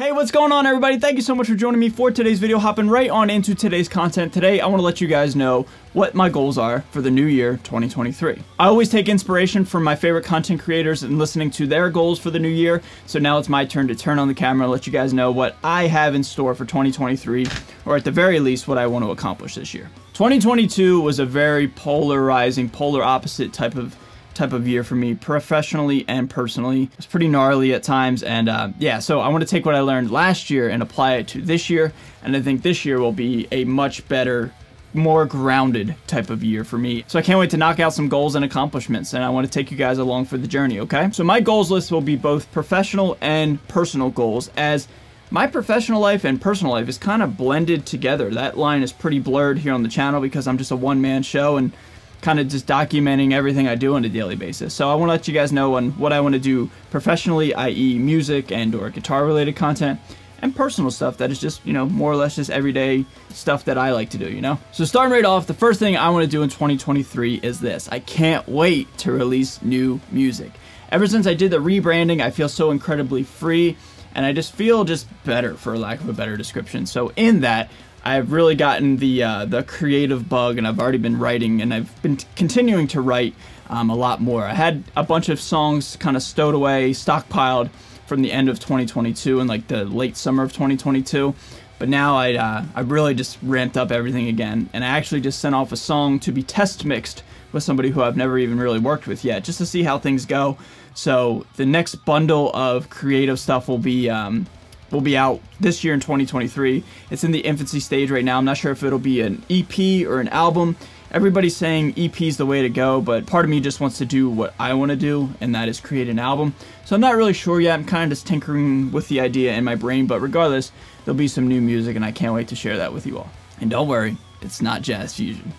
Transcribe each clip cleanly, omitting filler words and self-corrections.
Hey, what's going on, everybody? Thank you so much for joining me for today's video. Hopping right on into today's content. Today, I want to let you guys know what my goals are for the new year, 2023. I always take inspiration from my favorite content creators and listening to their goals for the new year. So now it's my turn to turn on the camera and let you guys know what I have in store for 2023, or at the very least, what I want to accomplish this year. 2022 was a very polarizing, polar opposite type of year for me, professionally and personally. It was pretty gnarly at times, and yeah, so I want to take what I learned last year and apply it to this year, and I think this year will be a much better, more grounded type of year for me. So I can't wait to knock out some goals and accomplishments, and I want to take you guys along for the journey, okay? So my goals list will be both professional and personal goals, as my professional life and personal life is kind of blended together. That line is pretty blurred here on the channel because I'm just a one-man show and kind of just documenting everything I do on a daily basis. So I want to let you guys know on what I want to do professionally, i.e. music and or guitar related content, and personal stuff that is just, you know, more or less just everyday stuff that I like to do, you know? So starting right off, the first thing I want to do in 2023 is this. I can't wait to release new music. Ever since I did the rebranding, I feel so incredibly free, and I just feel just better, for lack of a better description. So in that, I've really gotten the creative bug, and I've already been writing, and I've been continuing to write a lot more. I had a bunch of songs kind of stowed away, stockpiled from the end of 2022 and like the late summer of 2022, but now I really just ramped up everything again, and I actually just sent off a song to be test mixed with somebody who I've never even really worked with yet, just to see how things go. So the next bundle of creative stuff will be out this year in 2023. It's in the infancy stage right now. I'm not sure if it'll be an EP or an album. Everybody's saying EP is the way to go, but part of me just wants to do what I want to do, and that is create an album. So I'm not really sure yet. I'm kind of just tinkering with the idea in my brain, but regardless, there'll be some new music, and I can't wait to share that with you all. And don't worry, it's not jazz fusion.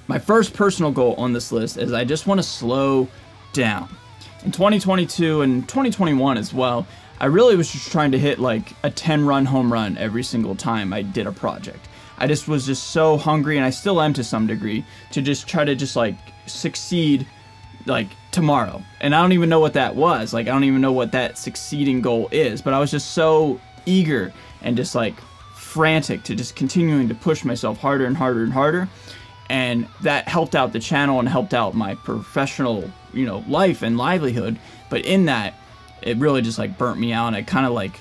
My first personal goal on this list is I just want to slow down. In 2022 and 2021 as well, I really was just trying to hit like a 10-run home run every single time I did a project. I just was just so hungry, and I still am to some degree, to just try to just like succeed like tomorrow. And I don't even know what that was. Like, I don't even know what that succeeding goal is, but I was just so eager and just like frantic to just continuing to push myself harder and harder and harder. And that helped out the channel and helped out my professional, you know, life and livelihood. But in that, it really just like burnt me out, and I kind of like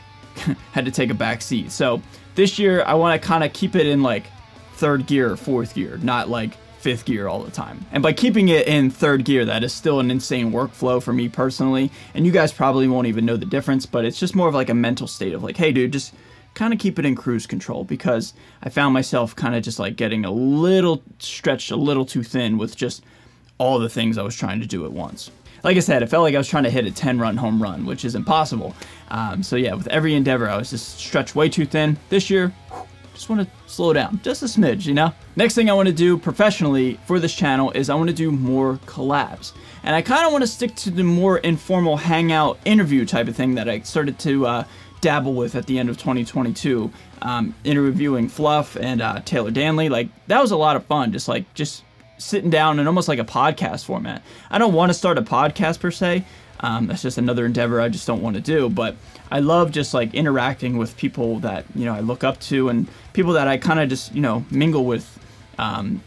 had to take a back seat. So this year I want to kind of keep it in like third gear or fourth gear, not like fifth gear all the time. And by keeping it in third gear, that is still an insane workflow for me personally, and you guys probably won't even know the difference, but it's just more of like a mental state of like, hey dude, just kind of keep it in cruise control, because I found myself kind of just like getting a little stretched, a little too thin with just all the things I was trying to do at once. Like I said, it felt like I was trying to hit a 10-run home run, which is impossible. So yeah, with every endeavor, I was just stretched way too thin. This year, just want to slow down, just a smidge, you know? Next thing I want to do professionally for this channel is I want to do more collabs. And I kind of want to stick to the more informal hangout interview type of thing that I started to dabble with at the end of 2022. Interviewing Fluff and Taylor Danley. Like, that was a lot of fun, just sitting down in almost like a podcast format. I don't want to start a podcast per se. That's just another endeavor I just don't want to do, but I love just like interacting with people that, you know, I look up to, and people that I kind of just, you know, mingle with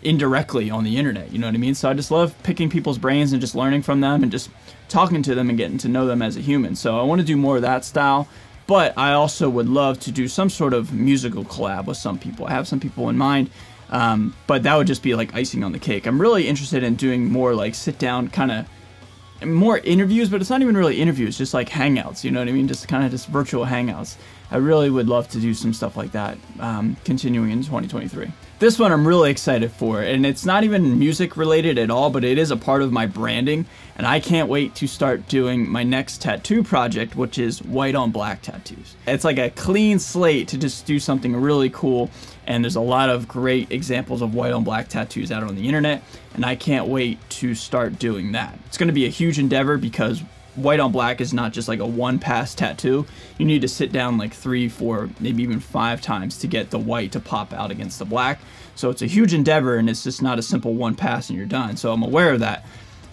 indirectly on the internet, you know what I mean? So I just love picking people's brains and just learning from them and just talking to them and getting to know them as a human. So I want to do more of that style, but I also would love to do some sort of musical collab with some people. I have some people in mind. But that would just be like icing on the cake. I'm really interested in doing more like sit down kind of more interviews, but it's not even really interviews, just like hangouts, you know what I mean? Just kind of just virtual hangouts. I really would love to do some stuff like that, continuing in 2023. This one I'm really excited for, and it's not even music related at all, but it is a part of my branding, and I can't wait to start doing my next tattoo project, which is white on black tattoos. It's like a clean slate to just do something really cool, and there's a lot of great examples of white on black tattoos out on the internet, and I can't wait to start doing that. It's going to be a huge endeavor because white on black is not just like a one-pass tattoo. You need to sit down like 3, 4, maybe even 5 times to get the white to pop out against the black. So it's a huge endeavor, and it's just not a simple one pass and you're done. So I'm aware of that.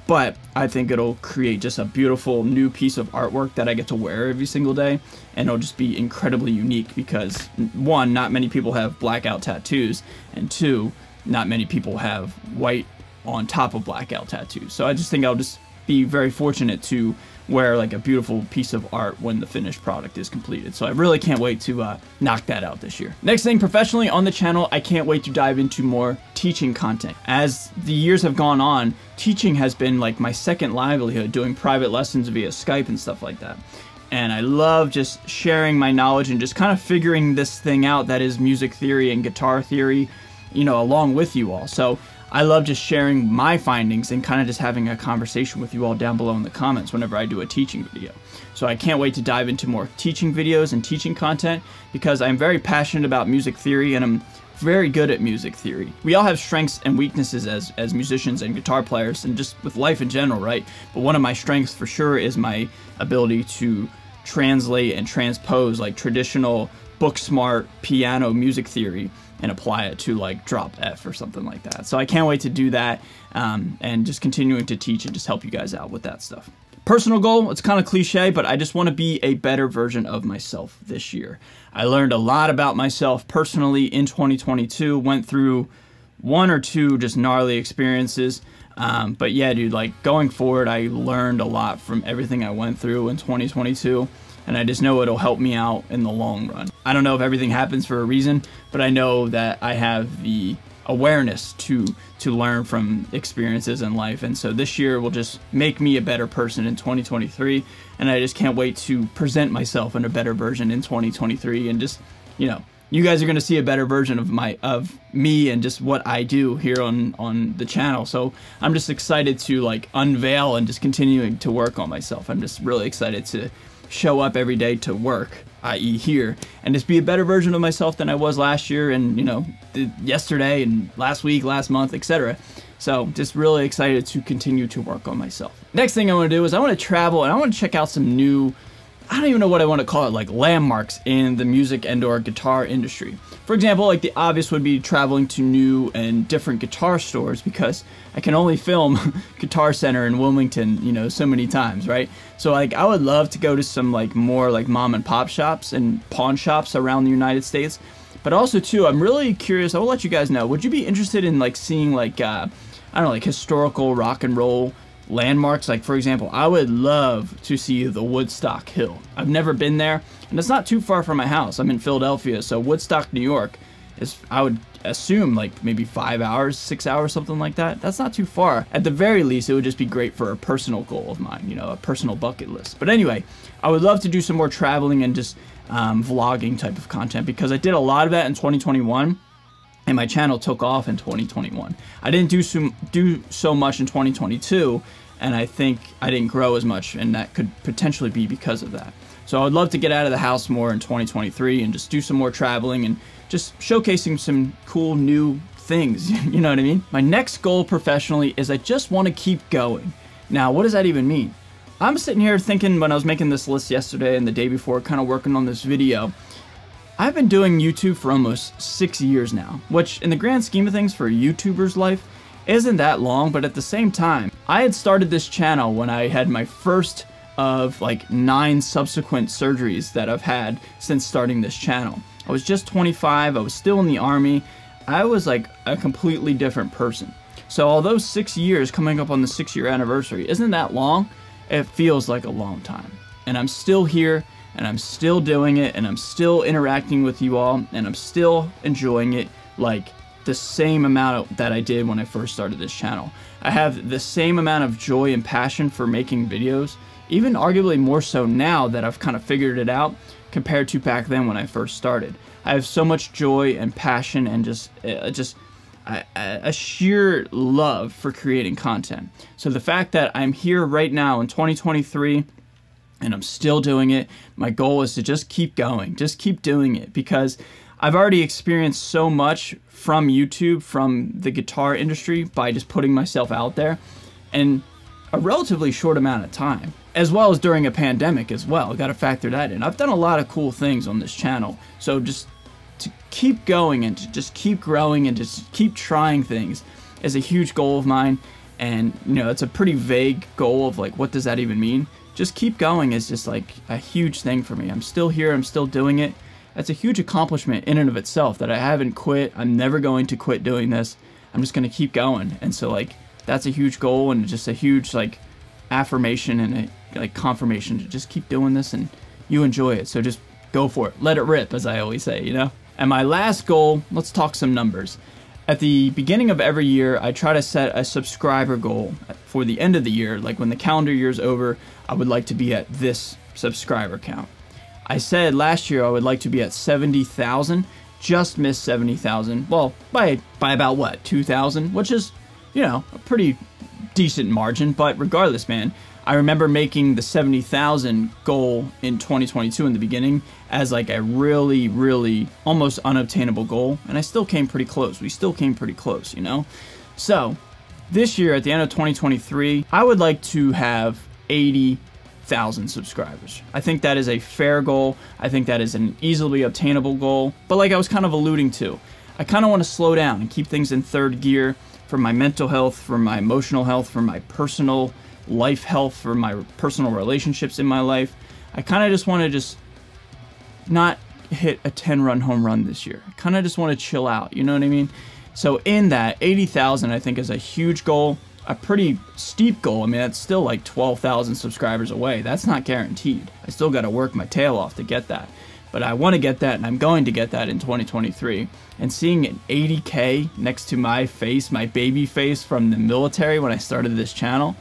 but I think it'll create just a beautiful new piece of artwork that I get to wear every single day, and it'll just be incredibly unique because, one, not many people have blackout tattoos, and two, not many people have white on top of blackout tattoos. So I just think I'll just be very fortunate to wear like a beautiful piece of art when the finished product is completed. So I really can't wait to knock that out this year. Next thing, professionally on the channel, I can't wait to dive into more teaching content. As the years have gone on, teaching has been like my second livelihood, doing private lessons via Skype and stuff like that. And I love just sharing my knowledge and just kind of figuring this thing out that is music theory and guitar theory, you know, along with you all. So I love just sharing my findings and kind of just having a conversation with you all down below in the comments whenever I do a teaching video. So I can't wait to dive into more teaching videos and teaching content because I'm very passionate about music theory and I'm very good at music theory. We all have strengths and weaknesses as musicians and guitar players and just with life in general, right? But one of my strengths for sure is my ability to translate and transpose like traditional book smart piano music theory and apply it to like drop F or something like that. So I can't wait to do that and just continuing to teach and just help you guys out with that stuff. Personal goal, it's kind of cliche, but I just want to be a better version of myself this year. I learned a lot about myself personally in 2022, went through one or two just gnarly experiences. But yeah, dude, like going forward, I learned a lot from everything I went through in 2022. And I just know it'll help me out in the long run. I don't know if everything happens for a reason, but I know that I have the awareness to learn from experiences in life. And so this year will just make me a better person in 2023. And I just can't wait to present myself in a better version in 2023. And just, you know, you guys are going to see a better version of me and just what I do here on the channel. So I'm just excited to like unveil and just continuing to work on myself. I'm just really excited to show up every day to work, i.e. here, and just be a better version of myself than I was last year and, you know, yesterday and last week, last month, etc. So just really excited to continue to work on myself. Next thing I want to do is I want to travel and I want to check out some new, I don't even know what I want to call it, like landmarks in the music and or guitar industry. For example, like the obvious would be traveling to new and different guitar stores because I can only film Guitar Center in Wilmington, you know, so many times, right? So like I would love to go to some like more like mom and pop shops and pawn shops around the United States. But also too, I'm really curious, I will let you guys know, would you be interested in like seeing like, I don't know, like historical rock and roll landmarks? Like for example, I would love to see the Woodstock Hill. I've never been there and it's not too far from my house. I'm in Philadelphia, so Woodstock, New York is, I would assume, like maybe 5 hours, 6 hours, something like that. That's not too far. At the very least, it would just be great for a personal goal of mine, you know, a personal bucket list. But anyway, I would love to do some more traveling and just vlogging type of content because I did a lot of that in 2021 and my channel took off in 2021. I didn't do so much in 2022 and I think I didn't grow as much, and that could potentially be because of that. So I would love to get out of the house more in 2023 and just do some more traveling and just showcasing some cool new things, you know what I mean? My next goal professionally is I just want to keep going. Now, what does that even mean? I'm sitting here thinking when I was making this list yesterday and the day before, kind of working on this video, I've been doing YouTube for almost 6 years now, which in the grand scheme of things for a YouTuber's life isn't that long, but at the same time, I had started this channel when I had my first of like 9 subsequent surgeries that I've had since starting this channel. I was just 25, I was still in the army, I was like a completely different person. So although 6 years, coming up on the 6-year anniversary, isn't that long, it feels like a long time. And I'm still here, and I'm still doing it, and I'm still interacting with you all, and I'm still enjoying it like the same amount that I did when I first started this channel. I have the same amount of joy and passion for making videos, even arguably more so now that I've kind of figured it out compared to back then when I first started. I have so much joy and passion and just a sheer love for creating content. So the fact that I'm here right now in 2023 and I'm still doing it, my goal is to just keep going, just keep doing it, because I've already experienced so much from YouTube, from the guitar industry, by just putting myself out there in a relatively short amount of time, as well as during a pandemic as well. Got to factor that in. I've done a lot of cool things on this channel, so just to keep going and to just keep growing and just keep trying things is a huge goal of mine. And, you know, it's a pretty vague goal of like, what does that even mean? Just keep going is just like a huge thing for me. I'm still here. I'm still doing it. That's a huge accomplishment in and of itself that I haven't quit. I'm never going to quit doing this. I'm just going to keep going. And so like, that's a huge goal and just a huge like affirmation and a like confirmation to just keep doing this, and you enjoy it. So just go for it. Let it rip, as I always say, you know? And my last goal, let's talk some numbers. At the beginning of every year, I try to set a subscriber goal for the end of the year. Like when the calendar year's over, I would like to be at this subscriber count. I said last year I would like to be at 70,000, just missed 70,000. Well, by about what, 2,000, which is, you know, a pretty decent margin. But regardless, man, I remember making the 70,000 goal in 2022 in the beginning as like a really, really almost unobtainable goal. And I still came pretty close. We still came pretty close, you know? So this year at the end of 2023, I would like to have 80,000 subscribers. I think that is a fair goal. I think that is an easily obtainable goal. But like I was kind of alluding to, I kind of want to slow down and keep things in third gear for my mental health, for my emotional health, for my personal life health, for my personal relationships in my life. I kind of just want to just not hit a 10-run home run this year. I kind of just want to chill out, you know what I mean? So in that, 80,000 I think is a huge goal, a pretty steep goal. I mean, that's still like 12,000 subscribers away. That's not guaranteed. I still got to work my tail off to get that. But I want to get that, and I'm going to get that in 2023. And seeing an 80K next to my face, my baby face from the military when I started this channel,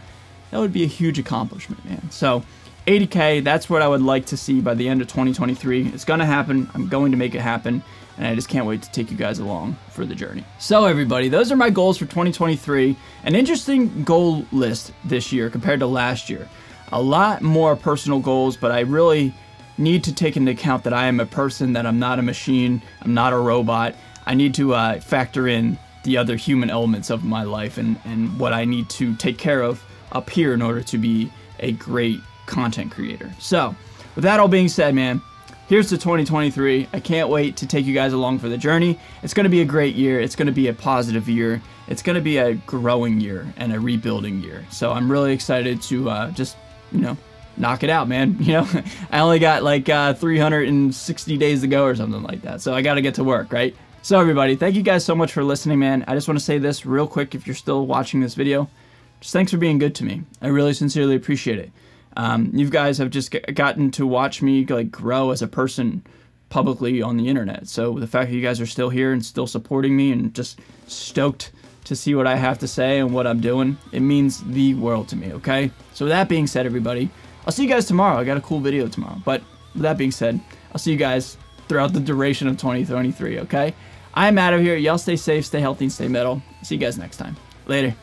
that would be a huge accomplishment, man. So 80K, that's what I would like to see by the end of 2023. It's going to happen. I'm going to make it happen. And I just can't wait to take you guys along for the journey. So everybody, those are my goals for 2023. An interesting goal list this year compared to last year. A lot more personal goals, but I really need to take into account that I am a person, that I'm not a machine, I'm not a robot. I need to factor in the other human elements of my life and what I need to take care of up here in order to be a great content creator. So with that all being said, man, here's to 2023. I can't wait to take you guys along for the journey. It's going to be a great year. It's going to be a positive year. It's going to be a growing year and a rebuilding year. So I'm really excited to just, you know, knock it out, man. You know, I only got like 360 days to go or something like that. So I got to get to work, right? So everybody, thank you guys so much for listening, man. I just want to say this real quick if you're still watching this video. Just thanks for being good to me. I really sincerely appreciate it. You guys have just gotten to watch me like grow as a person publicly on the internet. So the fact that you guys are still here and still supporting me and just stoked to see what I have to say and what I'm doing, it means the world to me, okay? So with that being said, everybody, I'll see you guys tomorrow. I got a cool video tomorrow. But with that being said, I'll see you guys throughout the duration of 2023, okay? I'm out of here. Y'all stay safe, stay healthy, and stay metal. See you guys next time. Later.